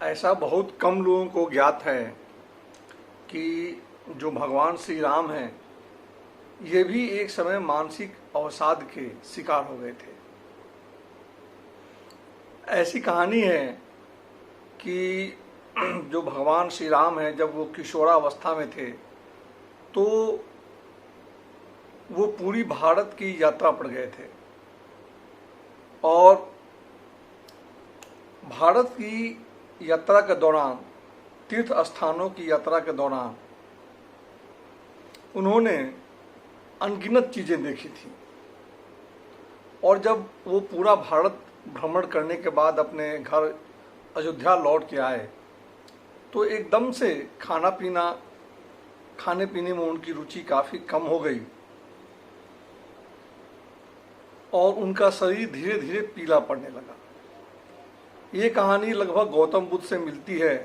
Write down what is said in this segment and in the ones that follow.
ऐसा बहुत कम लोगों को ज्ञात है कि जो भगवान श्री राम हैं ये भी एक समय मानसिक अवसाद के शिकार हो गए थे। ऐसी कहानी है कि जो भगवान श्री राम हैं जब वो किशोरावस्था में थे तो वो पूरी भारत की यात्रा पर गए थे और भारत की यात्रा के दौरान, तीर्थ स्थानों की यात्रा के दौरान उन्होंने अनगिनत चीज़ें देखी थी। और जब वो पूरा भारत भ्रमण करने के बाद अपने घर अयोध्या लौट के आए तो एकदम से खाने पीने में उनकी रुचि काफ़ी कम हो गई और उनका शरीर धीरे धीरे पीला पड़ने लगा। ये कहानी लगभग गौतम बुद्ध से मिलती है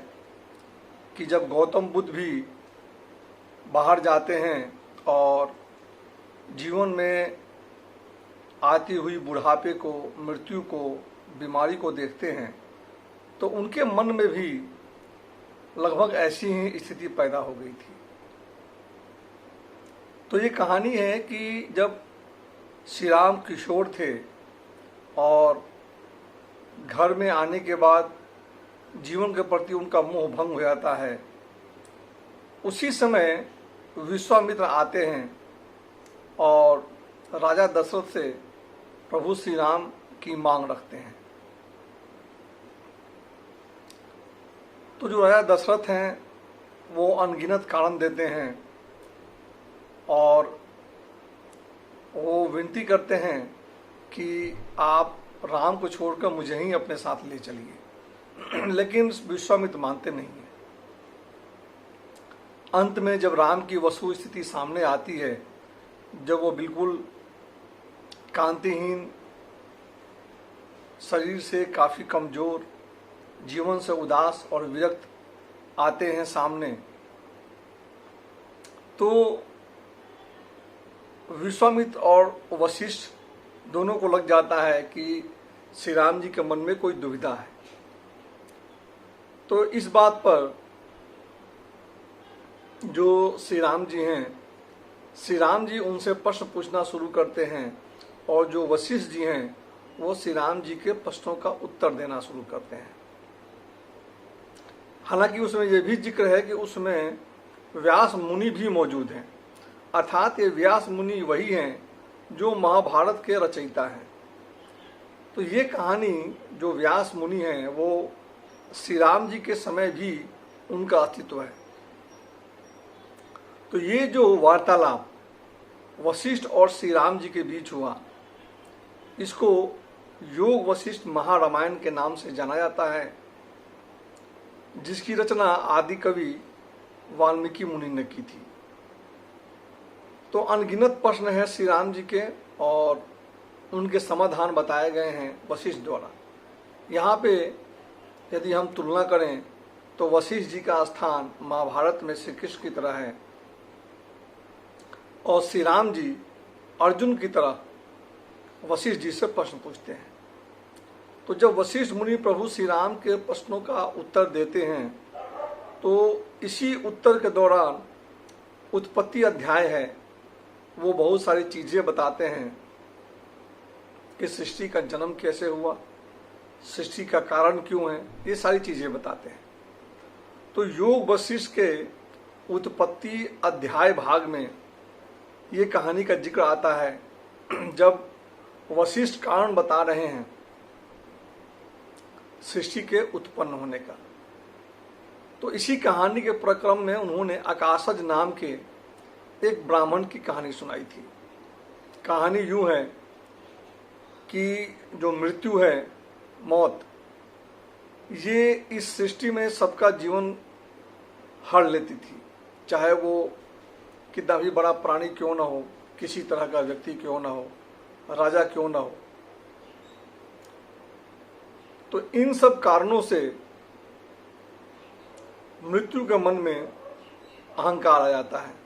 कि जब गौतम बुद्ध भी बाहर जाते हैं और जीवन में आती हुई बुढ़ापे को, मृत्यु को, बीमारी को देखते हैं तो उनके मन में भी लगभग ऐसी ही स्थिति पैदा हो गई थी। तो ये कहानी है कि जब श्री राम किशोर थे और घर में आने के बाद जीवन के प्रति उनका मोह भंग हो जाता है, उसी समय विश्वामित्र आते हैं और राजा दशरथ से प्रभु श्री राम की मांग रखते हैं। तो जो राजा दशरथ हैं वो अनगिनत कारण देते हैं और वो विनती करते हैं कि आप राम को छोड़कर मुझे ही अपने साथ ले चलिए लेकिन विश्वामित्र मानते नहीं हैं। अंत में जब राम की वस्तु स्थिति सामने आती है, जब वो बिल्कुल कांतिहीन, शरीर से काफ़ी कमज़ोर, जीवन से उदास और विरक्त आते हैं सामने, तो विश्वामित्र और वशिष्ठ दोनों को लग जाता है कि श्री राम जी के मन में कोई दुविधा है। तो इस बात पर जो श्री राम जी हैं, श्री राम जी उनसे प्रश्न पूछना शुरू करते हैं और जो वशिष्ठ जी हैं वो श्री राम जी के प्रश्नों का उत्तर देना शुरू करते हैं। हालांकि उसमें यह भी जिक्र है कि उसमें व्यास मुनि भी मौजूद हैं, अर्थात ये व्यास मुनि वही हैं जो महाभारत के रचयिता हैं। तो ये कहानी जो व्यास मुनि हैं वो श्री राम जी के समय भी उनका अस्तित्व है। तो ये जो वार्तालाप वशिष्ठ और श्री राम जी के बीच हुआ, इसको योग वशिष्ठ महारामायण के नाम से जाना जाता है, जिसकी रचना आदि कवि वाल्मीकि मुनि ने की थी। तो अनगिनत प्रश्न है श्री राम जी के और उनके समाधान बताए गए हैं वशिष्ठ द्वारा। यहाँ पे यदि हम तुलना करें तो वशिष्ठ जी का स्थान महाभारत में श्री कृष्ण की तरह है और श्री राम जी अर्जुन की तरह वशिष्ठ जी से प्रश्न पूछते हैं। तो जब वशिष्ठ मुनि प्रभु श्री राम के प्रश्नों का उत्तर देते हैं तो इसी उत्तर के दौरान उत्पत्ति अध्याय है, वो बहुत सारी चीज़ें बताते हैं कि सृष्टि का जन्म कैसे हुआ, सृष्टि का कारण क्यों है, ये सारी चीज़ें बताते हैं। तो योग वशिष्ठ के उत्पत्ति अध्याय भाग में ये कहानी का जिक्र आता है जब वशिष्ठ कारण बता रहे हैं सृष्टि के उत्पन्न होने का। तो इसी कहानी के प्रक्रम में उन्होंने अकाशज नाम के एक ब्राह्मण की कहानी सुनाई थी। कहानी यूं है कि जो मृत्यु है, मौत, ये इस सृष्टि में सबका जीवन हर लेती थी, चाहे वो कितना भी बड़ा प्राणी क्यों ना हो, किसी तरह का व्यक्ति क्यों ना हो, राजा क्यों ना हो। तो इन सब कारणों से मृत्यु के मन में अहंकार आ जाता है।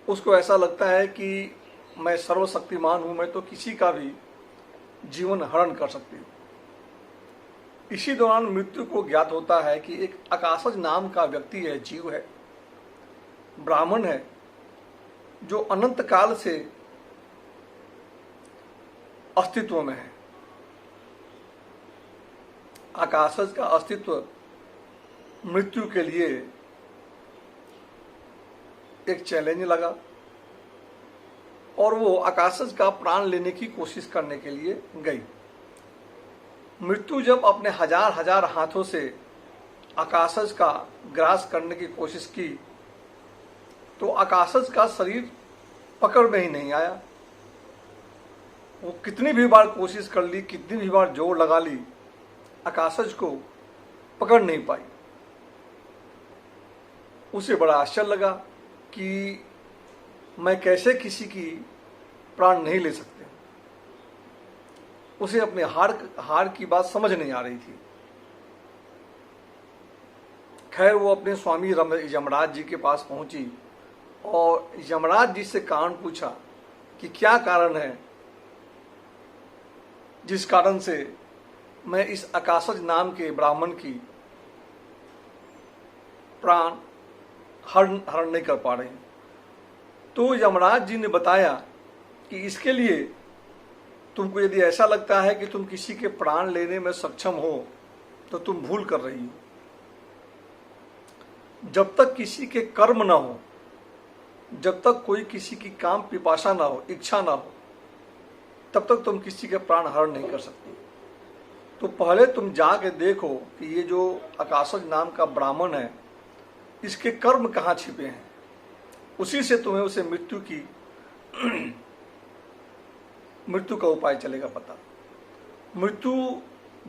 उसको ऐसा लगता है कि मैं सर्वशक्तिमान हूं, मैं तो किसी का भी जीवन हरण कर सकती हूँ। इसी दौरान मृत्यु को ज्ञात होता है कि एक अकाशज नाम का व्यक्ति है, जीव है, ब्राह्मण है, जो अनंत काल से अस्तित्व में है। आकाशज का अस्तित्व मृत्यु के लिए एक चैलेंज लगा और वो आकाशज का प्राण लेने की कोशिश करने के लिए गई। मृत्यु जब अपने हजार हजार हाथों से आकाशज का ग्रास करने की कोशिश की तो आकाशज का शरीर पकड़ में ही नहीं आया। वो कितनी भी बार कोशिश कर ली, कितनी भी बार जोर लगा ली, आकाशज को पकड़ नहीं पाई। उसे बड़ा आश्चर्य लगा कि मैं कैसे किसी की प्राण नहीं ले सकते। उसे अपने हार की बात समझ नहीं आ रही थी। खैर वो अपने स्वामी यमराज जी के पास पहुंची और यमराज जी से कारण पूछा कि क्या कारण है जिस कारण से मैं इस आकाशज नाम के ब्राह्मण की प्राण हरण नहीं कर पा रही। तो यमराज जी ने बताया कि इसके लिए तुमको यदि ऐसा लगता है कि तुम किसी के प्राण लेने में सक्षम हो तो तुम भूल कर रही हो। जब तक किसी के कर्म ना हो, जब तक कोई किसी की काम पिपासा ना हो, इच्छा ना हो, तब तक तुम किसी के प्राण हरण नहीं कर सकती। तो पहले तुम जाके देखो कि ये जो आकाशज नाम का ब्राह्मण है, इसके कर्म कहाँ छिपे हैं। उसी से तुम्हें उसे मृत्यु का उपाय चलेगा पता। मृत्यु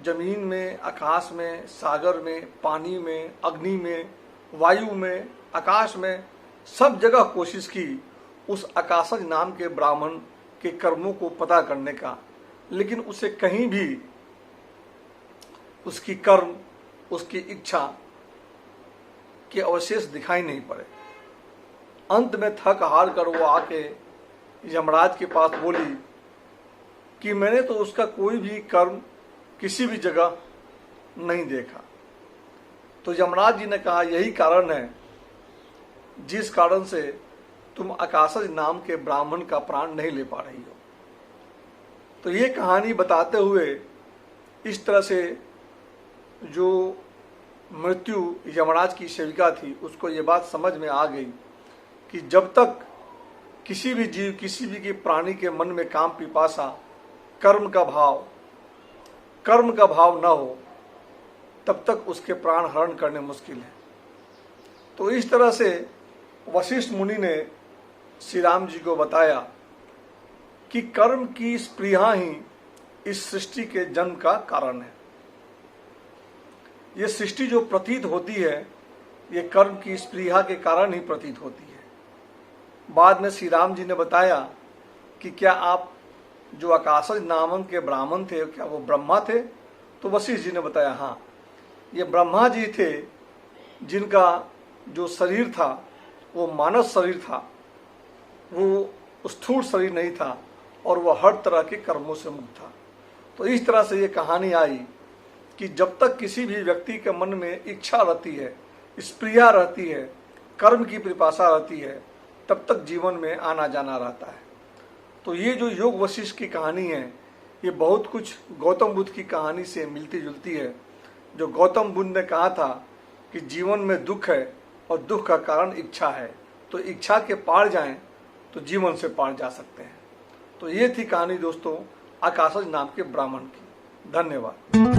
जमीन में, आकाश में, सागर में, पानी में, अग्नि में, वायु में, आकाश में, सब जगह कोशिश की उस आकाशज नाम के ब्राह्मण के कर्मों को पता करने का, लेकिन उसे कहीं भी उसकी कर्म, उसकी इच्छा के अवशेष दिखाई नहीं पड़े। अंत में थक हार कर वो आके यमराज के पास बोली कि मैंने तो उसका कोई भी कर्म किसी भी जगह नहीं देखा। तो यमराज जी ने कहा यही कारण है जिस कारण से तुम आकाशज नाम के ब्राह्मण का प्राण नहीं ले पा रही हो। तो ये कहानी बताते हुए इस तरह से जो मृत्यु यमराज की सेविका थी उसको ये बात समझ में आ गई कि जब तक किसी भी जीव, किसी भी की प्राणी के मन में काम पिपासा, कर्म का भाव न हो, तब तक उसके प्राण हरण करने मुश्किल है। तो इस तरह से वशिष्ठ मुनि ने श्री राम जी को बताया कि कर्म की स्पृहा ही इस सृष्टि के जन्म का कारण है। ये सृष्टि जो प्रतीत होती है, ये कर्म की स्पृहा के कारण ही प्रतीत होती है। बाद में श्री राम जी ने बताया कि क्या आप जो आकाशज नामक के ब्राह्मण थे, क्या वो ब्रह्मा थे? तो वशिष्ठ जी ने बताया हाँ, ये ब्रह्मा जी थे जिनका जो शरीर था वो मानव शरीर था, वो स्थूल शरीर नहीं था और वह हर तरह के कर्मों से मुक्त था। तो इस तरह से ये कहानी आई कि जब तक किसी भी व्यक्ति के मन में इच्छा रहती है, स्प्रिया रहती है, कर्म की पिपासा रहती है, तब तक जीवन में आना जाना रहता है। तो ये जो योग वशिष्ठ की कहानी है, ये बहुत कुछ गौतम बुद्ध की कहानी से मिलती जुलती है। जो गौतम बुद्ध ने कहा था कि जीवन में दुख है और दुख का कारण इच्छा है, तो इच्छा के पार जाएं तो जीवन से पार जा सकते हैं। तो ये थी कहानी दोस्तों आकाशज नाम के ब्राह्मण की। धन्यवाद।